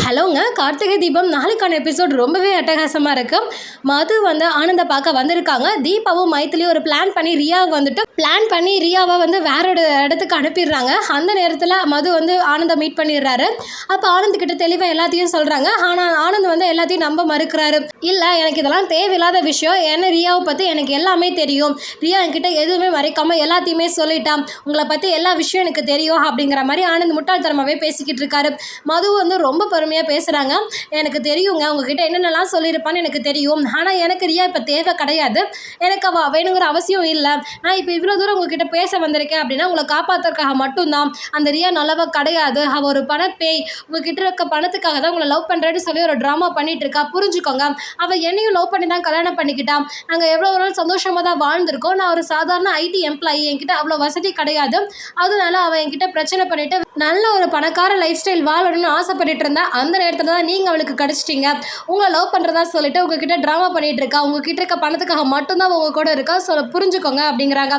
ஹலோங்க. கார்த்திகை தீபம் நாளைக்கான எபிசோட் ரொம்பவே அட்டகாசமாக இருக்கு. மது ஆனந்த பார்க்க வந்திருக்காங்க. தீபாவும் மைத்திலியும் ஒரு பிளான் பண்ணி ரியாவை வேற ஒரு இடத்துக்கு அனுப்பிடுறாங்க. அந்த நேரத்தில் மது ஆனந்தை மீட் பண்ணிடுறாரு. அப்போ ஆனந்த் கிட்ட தெளிவாக எல்லாத்தையும் சொல்கிறாங்க. ஆனால் ஆனந்த் எல்லாத்தையும் நம்ப மறுக்கிறாரு. இல்லை, எனக்கு இதெல்லாம் தேவையில்லாத விஷயம். ஏன்னா ரியாவை பற்றி எனக்கு எல்லாமே தெரியும். ரியா என்கிட்ட எதுவுமே மறைக்காமல் எல்லாத்தையுமே சொல்லிட்டான். உங்களை பற்றி எல்லா விஷயம் எனக்கு தெரியும் அப்படிங்கிற மாதிரி ஆனந்த் முட்டாள்தனமாகவே பேசிக்கிட்டு இருக்காரு. மது ரொம்ப பொறுமையாக பேசுகிறாங்க. எனக்கு தெரியுங்க, உங்ககிட்ட என்னென்னலாம் சொல்லியிருப்பான்னு எனக்கு தெரியும். ஆனால் எனக்கு ரியா இப்போ தேவை கிடையாது. எனக்கு அவள் வேணுங்கிற அவசியம் இல்லை. நான் இப்போ இவ்வளோ தூரம் உங்ககிட்ட பேச வந்திருக்கேன் அப்படின்னா உங்களை காப்பாற்றுறதுக்காக மட்டும்தான். அந்த ரியா நல்லவ கிடையாது. அவள் ஒரு பணப்பேய். உங்ககிட்ட இருக்க பணத்துக்காக தான் உங்களை லவ் பண்ணுறேன்னு சொல்லி ஒரு ட்ராமா பண்ணிட்டு இருக்கா. புரிஞ்சுக்கோங்க. அவள் என்னையும் லவ் பண்ணி தான் கல்யாணம் பண்ணிக்கிட்டான். நாங்கள் எவ்வளோ நாள் சந்தோஷமாக தான் வாழ்ந்திருக்கோம். நான் ஒரு சாதாரண ஐடி எம்ப்ளாயி. என்கிட்ட அவ்வளோ வசதி கிடையாது. அதனால அவள் என்கிட்ட பிரச்சனை பண்ணிட்டு நல்ல ஒரு பணக்கார லைஃப் ஸ்டைல் வாழணும்னு ஆசைப்பட்டுட்டு இருந்தா. அந்த நேரத்தில் தான் நீங்கள் அவளுக்கு கிடச்சிட்டிங்க. உங்களை லவ் பண்ணுறதா சொல்லிட்டு உங்ககிட்ட ட்ராமா பண்ணிகிட்டு இருக்கா. உங்ககிட்ட இருக்க பணத்துக்காக மட்டும்தான் உங்கள் கூட இருக்கா. புரிஞ்சுக்கோங்க அப்படிங்கிறாங்க.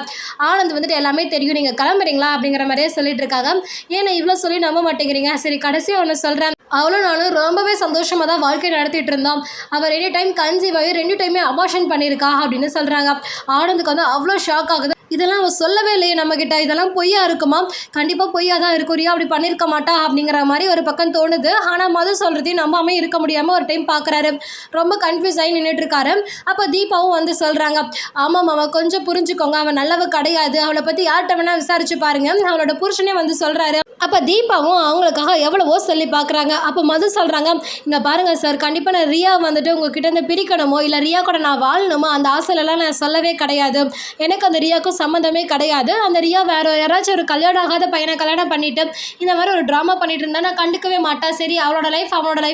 ஆனந்த் எல்லாமே தெரியும், நீங்கள் கிளம்புறீங்களா அப்படிங்கிற மாதிரியே சொல்லிட்டு இருக்காங்க. ஏன்னா இவ்வளோ சொல்லி நம்ப மாட்டேங்கிறீங்க. சரி, கடைசியாக ஒன்று சொல்கிறேன். அவளும் நானும் ரொம்பவே சந்தோஷமாக தான் வாழ்க்கை நடத்திட்டு இருந்தோம். அவர் 2 டைம் கன்சீவ் ஆகி 2 டைமே அபார்ஷன் பண்ணியிருக்கா அப்படின்னு சொல்கிறாங்க. ஆனந்துக்கு அவ்வளோ ஷாக் ஆகுது. இதெல்லாம் அவள் சொல்லவே இல்லையே நம்மக்கிட்ட. இதெல்லாம் பொய்யா இருக்குமா? கண்டிப்பாக பொய்யா தான் இருக்கும். ரியா அப்படி பண்ணியிருக்க மாட்டா அப்படிங்கிற மாதிரி ஒரு பக்கம் தோணுது. ஆனால் மது சொல்கிறதையும் நம்பாமல் இருக்க முடியாமல் ஒரு டைம் பார்க்குறாரு. ரொம்ப கன்ஃபியூஸ் ஆகி நின்றுட்டுருக்காரு. அப்போ தீபாவும் சொல்கிறாங்க, ஆமாம் அவள் கொஞ்சம் புரிஞ்சுக்கோங்க, அவள் நல்லவ கிடையாது. அவளை பற்றி யார்கிட்ட வேணால் விசாரிச்சு பாருங்கள். அவளோட புருஷனே சொல்கிறாரு. அப்போ தீபாவும் அவங்களுக்காக எவ்வளவோ சொல்லி பார்க்குறாங்க. அப்போ மது சொல்கிறாங்க, இங்கே பாருங்கள் சார், கண்டிப்பாக நான் ரியா உங்ககிட்ட பிரிக்கணுமோ இல்லை ரியா கூட நான் வாழணுமோ அந்த ஆசையிலலாம் நான் சொல்லவே கிடையாது. எனக்கு அந்த ரியாவுக்கும் சம்மந்தமே கிடையாது. அந்த ரியா வேறு யாராச்சும் ஒரு கல்யாணம் ஆகாத பையனை கல்யாணம் பண்ணிவிட்டு இந்த மாதிரி ஒரு ட்ராமா பண்ணிட்டு இருந்தா நான் கண்டுக்கவே மாட்டேன். சரி, அவனோட லைஃப்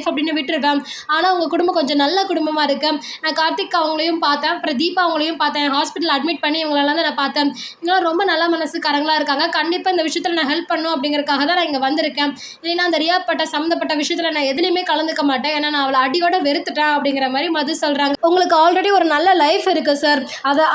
அப்படின்னு விட்டுருவேன். ஆனால் உங்கள் குடும்பம் கொஞ்சம் நல்ல குடும்பமாக இருக்கு. நான் கார்த்திக் அவங்களையும் பார்த்தேன், அப்புறம் தீபா அவங்களையும் பார்த்தேன். ஹாஸ்பிட்டல் அட்மிட் பண்ணி இவங்களெல்லாம் தான் நான் பார்த்தேன். இவங்களாம் ரொம்ப நல்ல மனசுக்காரங்களாக இருக்காங்க. கண்டிப்பாக இந்த விஷயத்தில் நான் ஹெல்ப் பண்ணும் அப்படிங்கிறக்காக தான் நான் இங்கே வந்திருக்கேன். இல்லைன்னா அந்த ரியா சம்மந்தப்பட்ட விஷயத்தில் நான் எதுலையுமே கலந்துக்க மாட்டேன். ஏன்னா நான் அவளை அடியோட வெறுத்துட்டேன் அப்படிங்கிற மாதிரி மது சொல்கிறாங்க. உங்களுக்கு ஆல்ரெடி ஒரு நல்ல லைஃப் இருக்குது சார்.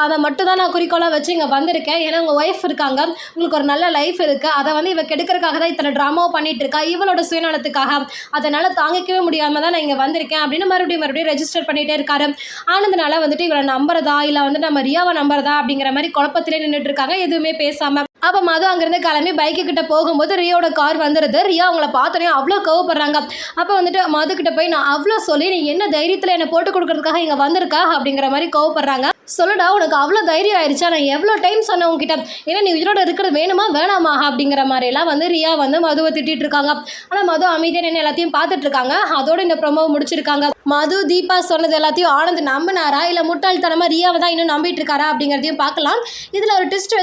அதை மட்டும் தான் நான் குறிக்கோளாக வச்சு இங்கே வந்திருக்கேன். ஏன்னா உங்கள் ஒய்ஃப் இருக்காங்க, உங்களுக்கு ஒரு நல்ல லைஃப் இருக்குது. அதை இவ கெடுக்கிறதுக்காக தான் இத்தனை ட்ராமாவும் பண்ணிட்டு இருக்கா, இவளோட சுயநலத்துக்காக. அதனால் தாங்கிக்கவே முடியாமல் தான் நான் இங்கே வந்திருக்கேன் அப்படின்னு மறுபடியும் ரெஜிஸ்டர் பண்ணிகிட்டே இருக்காரு. ஆனந்தனால இவளை நம்புறதா இல்லை நம்ம ரியாவை நம்புறதா அப்படிங்கிற மாதிரி குழப்பத்திலே நின்றுட்டு இருக்காங்க, எதுவுமே பேசாமல். அப்போ மது அங்கேருந்து கிளம்பி பைக்கு கிட்ட போகும்போது ரியாவோட கார் வந்துடுது. ரியா அவங்கள பார்த்தோன்னே அவ்வளோ கோவப்படுறாங்க. அப்போ மது கிட்ட போய் நான் அவ்வளோ சொல்லி நீ என்ன தைரியத்தில் என்னை போட்டு கொடுக்கறதுக்காக இங்கே வந்திருக்கா அப்படிங்கிற மாதிரி கோவப்படுறாங்க. சொல்லுடா, உனக்கு அவ்வளோ தைரியம் ஆயிடுச்சா? நான் எவ்வளோ டைம் சொன்னேன் உங்ககிட்ட, ஏன்னா நீ உயிரோட இருக்கிறது வேணுமா வேணாமா அப்படிங்கிற மாதிரிலாம் ரியா மதுவை திட்டிகிட்டு இருக்காங்க. ஆனால் மது அமைதியாக நின்று எல்லாத்தையும் பார்த்துட்டு இருக்காங்க. அதோட இந்த ப்ரோமோவை முடிச்சிருக்காங்க. மது தீபா சொன்னது எல்லாத்தையும் ஆனந்த் நம்பினாரா இல்லை முட்டாள்தனமாக ரியாவை தான் இன்னும் நம்பிட்டு இருக்காரா அப்படிங்கிறதையும் பார்க்கலாம். இதில் ஒரு ட்விஸ்ட்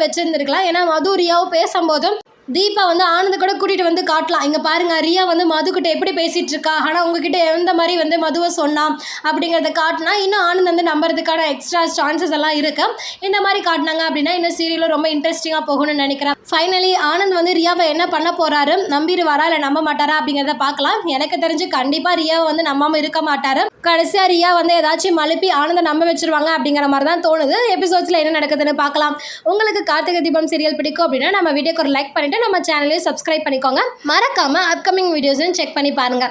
வச்சிருந்திருக்கலாம். ஏன்னா மது ரியாவும் பேசும்போதும் தீபா ஆனந்த் கூட கூட்டிகிட்டு காட்டலாம். இங்கே பாருங்கள், ரியா மதுக்கிட்ட எப்படி பேசிகிட்டு இருக்கா, ஆனால் உங்ககிட்ட எந்த மாதிரி மதுவை சொன்னான் அப்படிங்கிறத காட்டினா இன்னும் ஆனந்த் நம்புறதுக்கான எக்ஸ்ட்ரா சான்சஸ் எல்லாம் இருக்குது. இந்த மாதிரி காட்டினாங்க அப்படின்னா இன்னும் சீரியலும் ரொம்ப இன்ட்ரெஸ்டிங்காக போகணும்னு நினைக்கிறேன். ஃபைனலி ஆனந்த் ரியாவை என்ன பண்ண போகிறாரு, நம்பிடுவாரா இல்லை நம்ப மாட்டாரா அப்படிங்கிறத பார்க்கலாம். எனக்கு தெரிஞ்சு கண்டிப்பாக ரியாவை நம்பாமல் இருக்க மாட்டார். கடைசியாக ரியா ஏதாச்சும் மழுப்பி ஆனந்தை நம்ப வச்சுருவாங்க அப்படிங்கிற மாதிரி தான் தோணுது. எபிசோட்ஸில் என்ன நடக்குதுன்னு பார்க்கலாம். உங்களுக்கு கார்த்திகை தீபம் சீரியல் பிடிக்கும் அப்படின்னா நம்ம வீடியோக்கு ஒரு லைக் பண்ணிட்டு நம்ம சேனலையும் சப்ஸ்கிரைப் பண்ணிக்கோங்க. மறக்காம அப்கமிங் வீடியோஸையும் செக் பண்ணி பாருங்க.